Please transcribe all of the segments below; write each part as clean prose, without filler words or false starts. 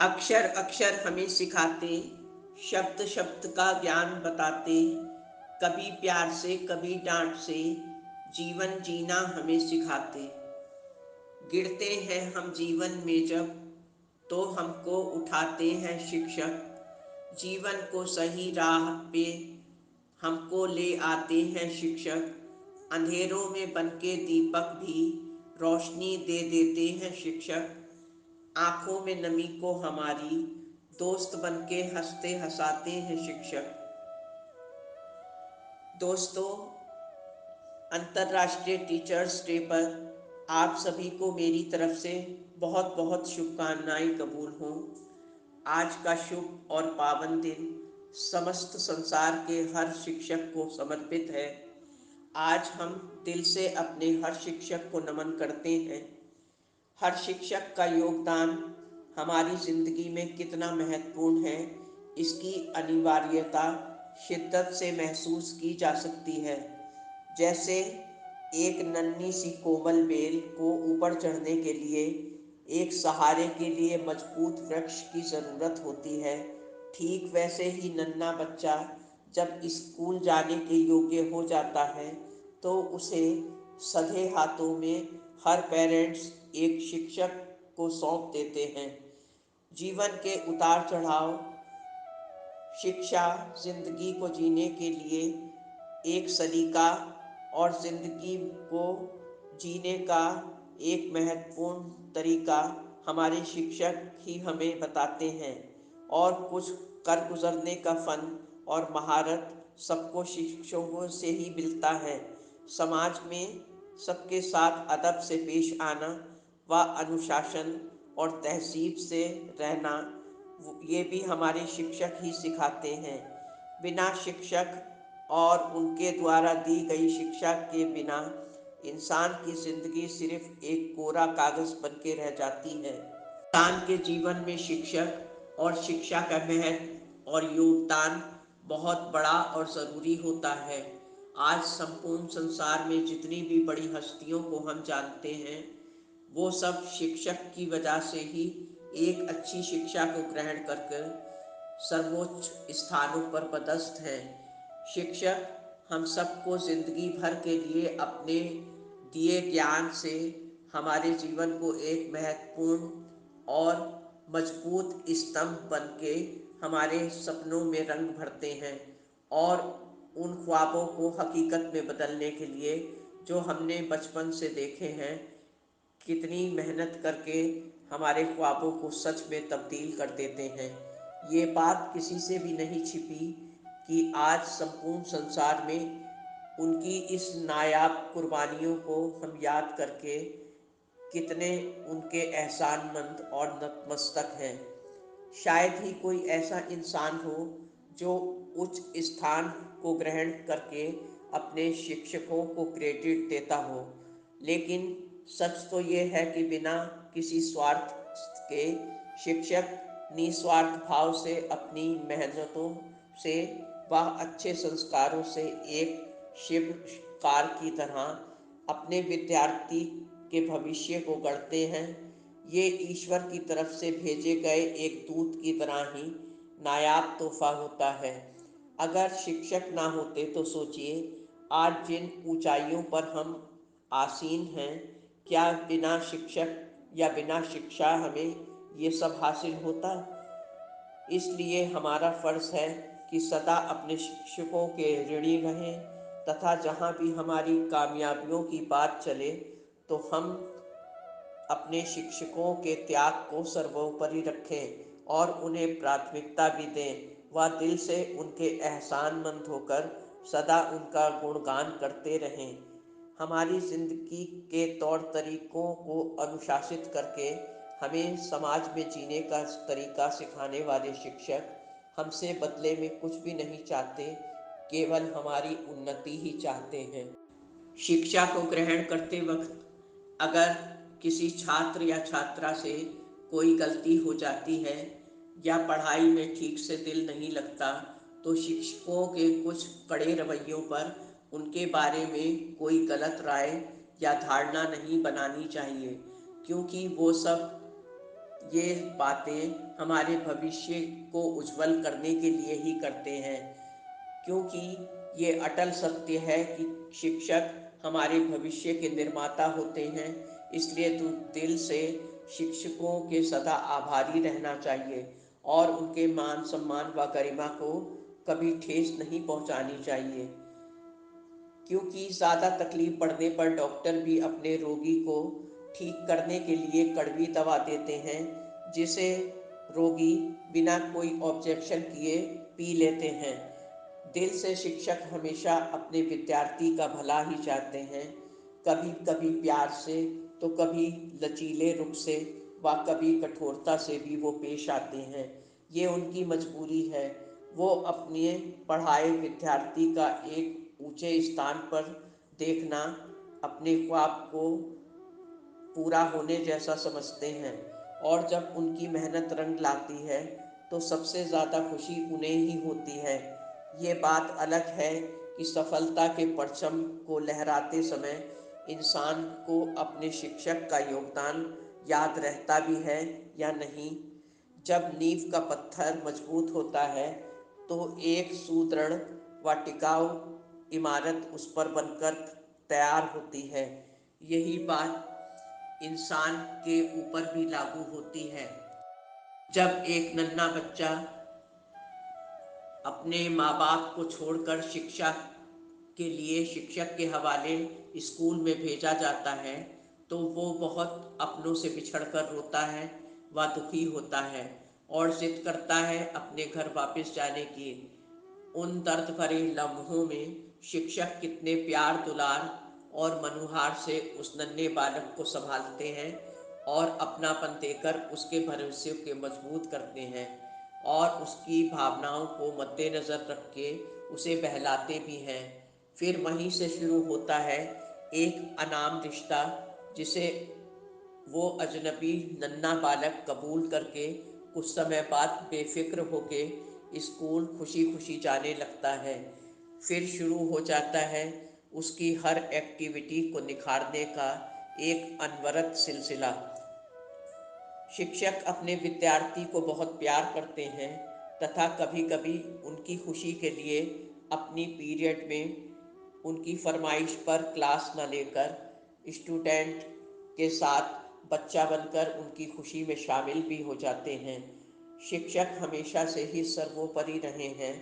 अक्षर अक्षर हमें सिखाते, शब्द शब्द का ज्ञान बताते, कभी प्यार से कभी डांट से जीवन जीना हमें सिखाते। गिरते हैं हम जीवन में जब, तो हमको उठाते हैं शिक्षक। जीवन को सही राह पे हमको ले आते हैं शिक्षक। अंधेरों में बनके दीपक भी रोशनी दे देते हैं शिक्षक। आंखों में नमी को हमारी दोस्त बनके हंसते हंसाते हैं शिक्षक। दोस्तों, अंतर्राष्ट्रीय टीचर्स डे पर आप सभी को मेरी तरफ से बहुत बहुत शुभकामनाएं कबूल हों। आज का शुभ और पावन दिन समस्त संसार के हर शिक्षक को समर्पित है। आज हम दिल से अपने हर शिक्षक को नमन करते हैं। हर शिक्षक का योगदान हमारी ज़िंदगी में कितना महत्वपूर्ण है, इसकी अनिवार्यता शिद्दत से महसूस की जा सकती है। जैसे एक नन्ही सी कोमल बेल को ऊपर चढ़ने के लिए एक सहारे के लिए मजबूत वृक्ष की ज़रूरत होती है, ठीक वैसे ही नन्हा बच्चा जब स्कूल जाने के योग्य हो जाता है तो उसे सधे हाथों में हर पेरेंट्स एक शिक्षक को सौंप देते हैं। जीवन के उतार चढ़ाव, शिक्षा जिंदगी को जीने के लिए एक सलीका और जिंदगी को जीने का एक महत्वपूर्ण तरीका हमारे शिक्षक ही हमें बताते हैं। और कुछ कर गुजरने का फन और महारत सबको शिक्षकों से ही मिलता है। समाज में सबके साथ अदब से पेश आना व अनुशासन और तहजीब से रहना, ये भी हमारे शिक्षक ही सिखाते हैं। बिना शिक्षक और उनके द्वारा दी गई शिक्षा के बिना इंसान की ज़िंदगी सिर्फ एक कोरा कागज़ बन के रह जाती है। इंसान के जीवन में शिक्षक और शिक्षा का महत्व और योगदान बहुत बड़ा और ज़रूरी होता है। आज संपूर्ण संसार में जितनी भी बड़ी हस्तियों को हम जानते हैं, वो सब शिक्षक की वजह से ही एक अच्छी शिक्षा को ग्रहण कर सर्वोच्च स्थानों पर पदस्थ हैं। शिक्षक हम सबको जिंदगी भर के लिए अपने दिए ज्ञान से हमारे जीवन को एक महत्वपूर्ण और मजबूत स्तंभ बन के हमारे सपनों में रंग भरते हैं और उन ख्वाबों को हकीकत में बदलने के लिए जो हमने बचपन से देखे हैं, कितनी मेहनत करके हमारे ख्वाबों को सच में तब्दील कर देते हैं। ये बात किसी से भी नहीं छिपी कि आज संपूर्ण संसार में उनकी इस नायाब कुर्बानियों को हम याद करके कितने उनके एहसानमंद और नतमस्तक हैं। शायद ही कोई ऐसा इंसान हो जो उच्च स्थान को ग्रहण करके अपने शिक्षकों को क्रेडिट देता हो, लेकिन सच तो ये है कि बिना किसी स्वार्थ के शिक्षक निस्वार्थ भाव से अपनी मेहनतों से व अच्छे संस्कारों से एक शिल्पकार की तरह अपने विद्यार्थी के भविष्य को गढ़ते हैं। ये ईश्वर की तरफ से भेजे गए एक दूत की तरह ही नायाब तोहफा होता है। अगर शिक्षक ना होते तो सोचिए आज जिन ऊंचाइयों पर हम आसीन हैं, क्या बिना शिक्षक या बिना शिक्षा हमें ये सब हासिल होता। इसलिए हमारा फ़र्ज़ है कि सदा अपने शिक्षकों के ऋणी रहें तथा जहाँ भी हमारी कामयाबियों की बात चले तो हम अपने शिक्षकों के त्याग को सर्वोपरि रखें और उन्हें प्राथमिकता भी दें व दिल से उनके एहसानमंद होकर सदा उनका गुणगान करते रहें। हमारी ज़िंदगी के तौर तरीक़ों को अनुशासित करके हमें समाज में जीने का तरीका सिखाने वाले शिक्षक हमसे बदले में कुछ भी नहीं चाहते, केवल हमारी उन्नति ही चाहते हैं। शिक्षा को ग्रहण करते वक्त अगर किसी छात्र या छात्रा से कोई गलती हो जाती है या पढ़ाई में ठीक से दिल नहीं लगता, तो शिक्षकों के कुछ कड़े रवैयों पर उनके बारे में कोई गलत राय या धारणा नहीं बनानी चाहिए, क्योंकि वो सब ये बातें हमारे भविष्य को उज्जवल करने के लिए ही करते हैं, क्योंकि ये अटल सत्य है कि शिक्षक हमारे भविष्य के निर्माता होते हैं। इसलिए तू दिल से शिक्षकों के सदा आभारी रहना चाहिए और उनके मान सम्मान व गरिमा को कभी ठेस नहीं पहुंचानी चाहिए, क्योंकि ज़्यादा तकलीफ पड़ने पर डॉक्टर भी अपने रोगी को ठीक करने के लिए कड़वी दवा देते हैं, जिसे रोगी बिना कोई ऑब्जेक्शन किए पी लेते हैं। दिल से शिक्षक हमेशा अपने विद्यार्थी का भला ही चाहते हैं, कभी कभी प्यार से तो कभी लचीले रुख से व कभी कठोरता से भी वो पेश आते हैं। ये उनकी मजबूरी है। वो अपने पढ़ाए विद्यार्थी का एक ऊंचे स्थान पर देखना अपने ख्वाब को पूरा होने जैसा समझते हैं, और जब उनकी मेहनत रंग लाती है तो सबसे ज़्यादा खुशी उन्हें ही होती है। ये बात अलग है कि सफलता के परचम को लहराते समय इंसान को अपने शिक्षक का योगदान याद रहता भी है या नहीं। जब नींव का पत्थर मजबूत होता है तो एक सुदृढ़ व टिकाऊ इमारत उस पर बनकर तैयार होती है। यही बात इंसान के ऊपर भी लागू होती है। जब एक नन्हा बच्चा अपने माँ बाप को छोड़कर शिक्षा के लिए शिक्षक के हवाले स्कूल में भेजा जाता है तो वो बहुत अपनों से बिछड़कर रोता है व दुखी होता है और जिद करता है अपने घर वापस जाने की। उन दर्द भरे लम्हों में शिक्षक कितने प्यार दुलार और मनुहार से उस नन्हे बालक को संभालते हैं और अपनापन देकर उसके भरोसे के मजबूत करते हैं और उसकी भावनाओं को मद्देनज़र रख के उसे बहलाते भी हैं। फिर वहीं से शुरू होता है एक अनाम रिश्ता, जिसे वो अजनबी नन्हा बालक कबूल करके कुछ समय बाद बेफिक्र होके स्कूल खुशी खुशी जाने लगता है। फिर शुरू हो जाता है उसकी हर एक्टिविटी को निखारने का एक अनवरत सिलसिला। शिक्षक अपने विद्यार्थी को बहुत प्यार करते हैं तथा कभी कभी उनकी खुशी के लिए अपनी पीरियड में उनकी फरमाइश पर क्लास न लेकर स्टूडेंट के साथ बच्चा बनकर उनकी खुशी में शामिल भी हो जाते हैं। शिक्षक हमेशा से ही सर्वोपरि रहे हैं।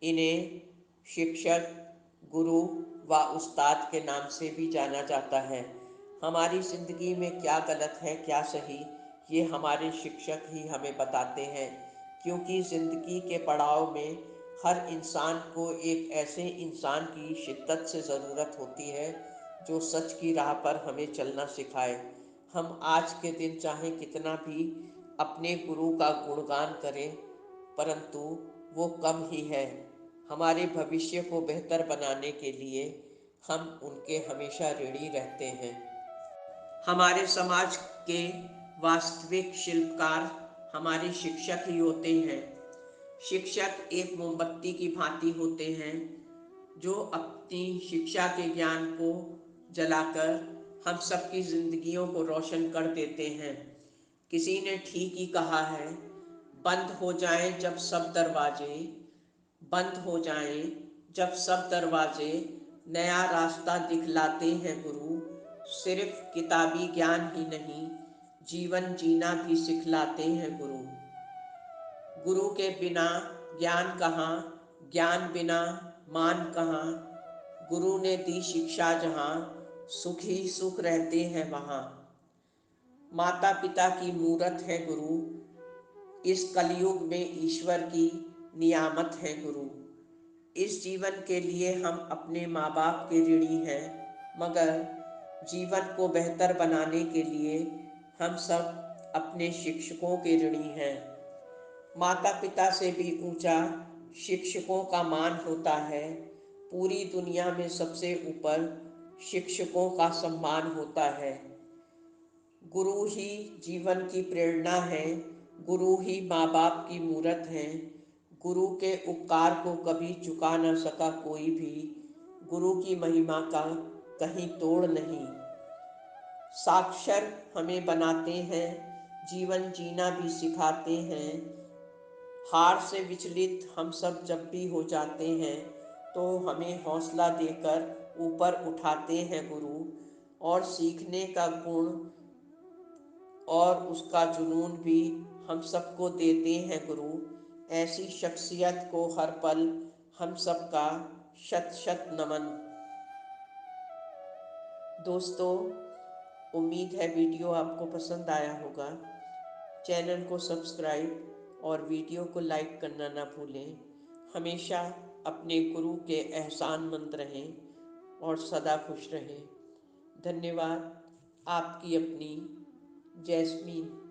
इन्हें शिक्षक, गुरु व उस्ताद के नाम से भी जाना जाता है। हमारी ज़िंदगी में क्या गलत है क्या सही, ये हमारे शिक्षक ही हमें बताते हैं, क्योंकि ज़िंदगी के पड़ाव में हर इंसान को एक ऐसे इंसान की शिद्दत से ज़रूरत होती है जो सच की राह पर हमें चलना सिखाए। हम आज के दिन चाहे कितना भी अपने गुरु का गुणगान करें, परंतु वो कम ही है। हमारे भविष्य को बेहतर बनाने के लिए हम उनके हमेशा ऋणी रहते हैं। हमारे समाज के वास्तविक शिल्पकार हमारे शिक्षक ही होते हैं। शिक्षक एक मोमबत्ती की भांति होते हैं जो अपनी शिक्षा के ज्ञान को जलाकर हम सबकी जिंदगियों को रोशन कर देते हैं। किसी ने ठीक ही कहा है, बंद हो जाएं जब सब दरवाजे, बंद हो जाएं जब सब दरवाजे, नया रास्ता दिखलाते हैं गुरु। सिर्फ किताबी ज्ञान ही नहीं, जीवन जीना भी सिखलाते हैं गुरु। गुरु के बिना ज्ञान कहाँ, ज्ञान बिना मान कहाँ। गुरु ने दी शिक्षा जहाँ, सुख ही सुख रहते हैं वहाँ। माता पिता की मूरत है गुरु, इस कलयुग में ईश्वर की नियामत है गुरु। इस जीवन के लिए हम अपने माँ बाप के ऋणी हैं, मगर जीवन को बेहतर बनाने के लिए हम सब अपने शिक्षकों के ऋणी हैं। माता पिता से भी ऊंचा शिक्षकों का मान होता है। पूरी दुनिया में सबसे ऊपर शिक्षकों का सम्मान होता है। गुरु ही जीवन की प्रेरणा है, गुरु ही माँ बाप की मूरत है। गुरु के उपकार को कभी चुका न सका कोई भी, गुरु की महिमा का कहीं तोड़ नहीं। साक्षर हमें बनाते हैं, जीवन जीना भी सिखाते हैं। हार से विचलित हम सब जब भी हो जाते हैं तो हमें हौसला देकर ऊपर उठाते हैं गुरु, और सीखने का गुण और उसका जुनून भी हम सबको देते हैं गुरु। ऐसी शख्सियत को हर पल हम सबका शत शत नमन। दोस्तों, उम्मीद है वीडियो आपको पसंद आया होगा। चैनल को सब्सक्राइब और वीडियो को लाइक करना ना भूलें। हमेशा अपने गुरु के एहसानमंद रहें और सदा खुश रहें। धन्यवाद। आपकी अपनी जैस्मीन।